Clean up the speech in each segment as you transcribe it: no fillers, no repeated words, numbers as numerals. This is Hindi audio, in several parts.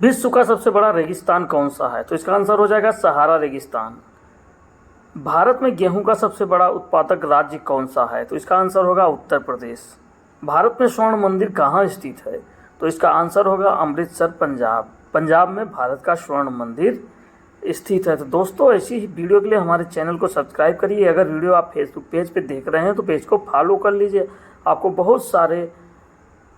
विश्व का सबसे बड़ा रेगिस्तान कौन सा है? तो इसका आंसर हो जाएगा सहारा रेगिस्तान। भारत में गेहूं का सबसे बड़ा उत्पादक राज्य कौन सा है? तो इसका आंसर होगा उत्तर प्रदेश। भारत में स्वर्ण मंदिर कहाँ स्थित है? तो इसका आंसर होगा अमृतसर, पंजाब। पंजाब में भारत का स्वर्ण मंदिर स्थित है। तो दोस्तों, ऐसी ही वीडियो के लिए हमारे चैनल को सब्सक्राइब करिए। अगर वीडियो आप फेसबुक पेज पे देख रहे हैं तो पेज को फॉलो कर लीजिए, आपको बहुत सारे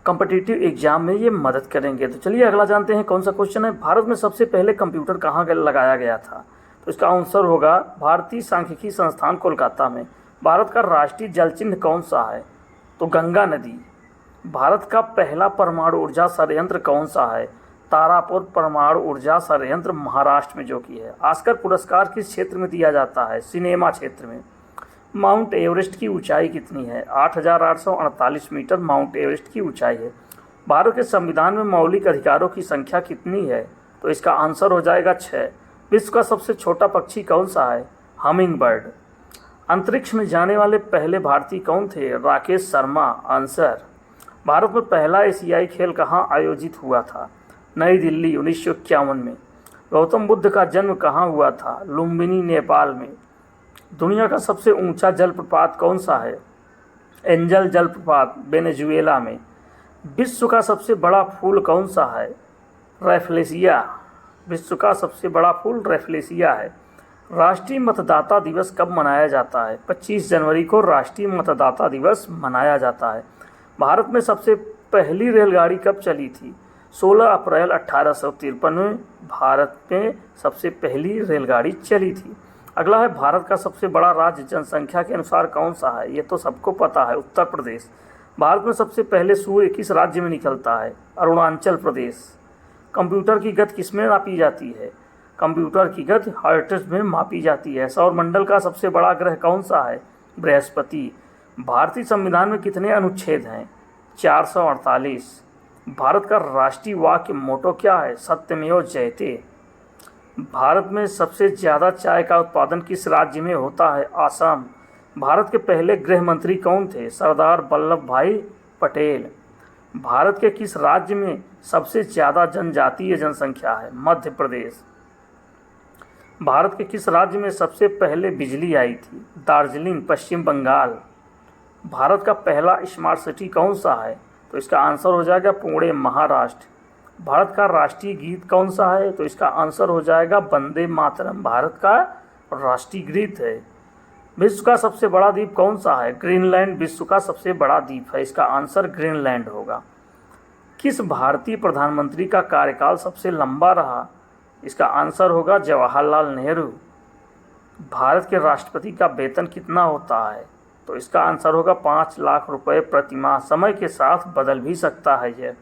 कॉम्पिटिटिव एग्जाम में ये मदद करेंगे। तो चलिए अगला जानते हैं कौन सा क्वेश्चन है। भारत में सबसे पहले कंप्यूटर कहाँ लगाया गया था? तो इसका आंसर होगा भारतीय सांख्यिकी संस्थान कोलकाता में। भारत का राष्ट्रीय जल चिन्ह कौन सा है? तो गंगा नदी। भारत का पहला परमाणु ऊर्जा संयंत्र कौन सा है? तारापुर परमाणु ऊर्जा संयंत्र, महाराष्ट्र में जो कि है। ऑस्कर पुरस्कार किस क्षेत्र में दिया जाता है? सिनेमा क्षेत्र में। माउंट एवरेस्ट की ऊंचाई कितनी है? 8,848 मीटर माउंट एवरेस्ट की ऊंचाई है। भारत के संविधान में मौलिक अधिकारों की संख्या कितनी है? तो इसका आंसर हो जाएगा 6। विश्व का सबसे छोटा पक्षी कौन सा है? Humming bird. अंतरिक्ष में जाने वाले पहले भारतीय कौन थे? राकेश शर्मा, आंसर। भारत में पहला एशियाई खेल कहाँ आयोजित हुआ था? नई दिल्ली, 1951 में। गौतम बुद्ध का जन्म कहाँ हुआ था? लुम्बिनी, नेपाल में। दुनिया का सबसे ऊंचा जलप्रपात कौन सा है? एंजल जलप्रपात, वेनेजुएला में। विश्व का सबसे बड़ा फूल कौन सा है? रैफ्लेसिया। विश्व का सबसे बड़ा फूल रैफ्लेसिया है। राष्ट्रीय मतदाता दिवस कब मनाया जाता है? 25 जनवरी को राष्ट्रीय मतदाता दिवस मनाया जाता है। भारत में सबसे पहली रेलगाड़ी कब चली थी? 16 अप्रैल 1853 में भारत में सबसे पहली रेलगाड़ी चली थी। अगला है, भारत का सबसे बड़ा राज्य जनसंख्या के अनुसार कौन सा है? ये तो सबको पता है, उत्तर प्रदेश। भारत में सबसे पहले सूर्य किस राज्य में निकलता है? अरुणाचल प्रदेश। कंप्यूटर की गति किसमें मापी जाती है? कंप्यूटर की गति हर्ट्ज में मापी जाती है। सौरमंडल का सबसे बड़ा ग्रह कौन सा है? बृहस्पति। भारतीय संविधान में कितने अनुच्छेद हैं? 448। भारत का राष्ट्रीय वाक्य मोटो क्या है? सत्यमेव जयते। भारत में सबसे ज़्यादा चाय का उत्पादन किस राज्य में होता है? आसाम। भारत के पहले गृह मंत्री कौन थे? सरदार वल्लभ भाई पटेल। भारत के किस राज्य में सबसे ज़्यादा जनजातीय जनसंख्या है? मध्य प्रदेश। भारत के किस राज्य में सबसे पहले बिजली आई थी? दार्जिलिंग, पश्चिम बंगाल। भारत का पहला स्मार्ट सिटी कौन सा है? तो इसका आंसर हो जाएगा पुणे, महाराष्ट्र। भारत का राष्ट्रीय गीत कौन सा है? तो इसका आंसर हो जाएगा वंदे मातरम, भारत का राष्ट्रीय गीत है। विश्व का सबसे बड़ा द्वीप कौन सा है? ग्रीनलैंड विश्व का सबसे बड़ा द्वीप है। इसका आंसर ग्रीनलैंड होगा। किस भारतीय प्रधानमंत्री का कार्यकाल सबसे लंबा रहा? इसका आंसर होगा जवाहरलाल नेहरू। भारत के राष्ट्रपति का वेतन कितना होता है? तो इसका आंसर होगा 5 लाख रुपए प्रति माह। समय के साथ बदल भी सकता है यह।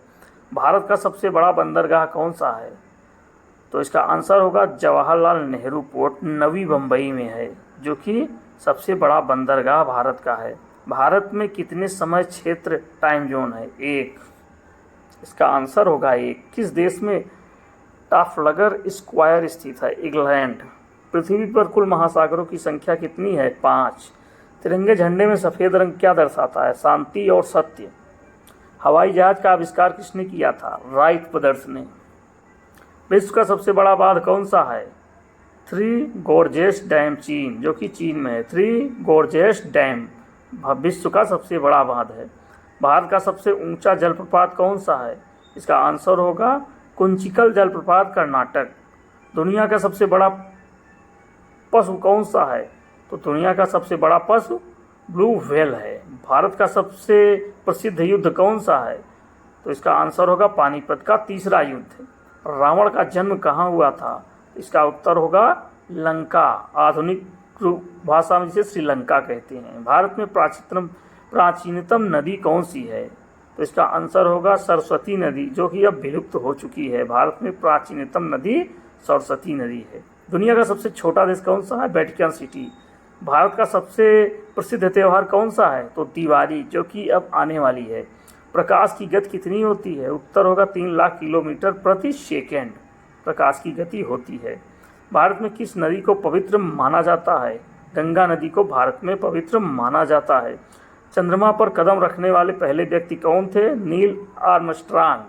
भारत का सबसे बड़ा बंदरगाह कौन सा है? तो इसका आंसर होगा जवाहरलाल नेहरू पोर्ट, नवी मुंबई में है, जो कि सबसे बड़ा बंदरगाह भारत का है। भारत में कितने समय क्षेत्र टाइम जोन है? 1। इसका आंसर होगा 1। किस देश में ट्राफलगर स्क्वायर स्थित है? इंग्लैंड। पृथ्वी पर कुल महासागरों की संख्या कितनी है? 5। तिरंगे झंडे में सफ़ेद रंग क्या दर्शाता है? शांति और सत्य। हवाई जहाज का आविष्कार किसने किया था? राइट ब्रदर्स ने। विश्व का सबसे बड़ा बांध कौन सा है? 3 गोर्जेस डैम, चीन, जो कि चीन में है। 3 गोर्जेस डैम विश्व का सबसे बड़ा बांध है। भारत का सबसे ऊंचा जलप्रपात कौन सा है? इसका आंसर होगा कुंचिकल जलप्रपात, कर्नाटक। दुनिया का सबसे बड़ा पशु कौन सा है? तो दुनिया का सबसे बड़ा पशु ब्लू व्हेल है। भारत का सबसे प्रसिद्ध युद्ध कौन सा है? तो इसका आंसर होगा पानीपत का तीसरा युद्ध। रावण का जन्म कहाँ हुआ था? इसका उत्तर होगा लंका, आधुनिक भाषा में जिसे श्रीलंका कहते हैं। भारत में प्राचीनतम नदी कौन सी है? तो इसका आंसर होगा सरस्वती नदी, जो कि अब विलुप्त हो चुकी है। भारत में प्राचीनतम नदी सरस्वती नदी है। दुनिया का सबसे छोटा देश कौन सा है? Vatican city. भारत का सबसे प्रसिद्ध त्यौहार कौन सा है? तो दिवाली, जो कि अब आने वाली है। प्रकाश की गति कितनी होती है? उत्तर होगा 3 लाख किलोमीटर प्रति सेकेंड प्रकाश की गति होती है। भारत में किस नदी को पवित्र माना जाता है? गंगा नदी को भारत में पवित्र माना जाता है। चंद्रमा पर कदम रखने वाले पहले व्यक्ति कौन थे? Neil Armstrong.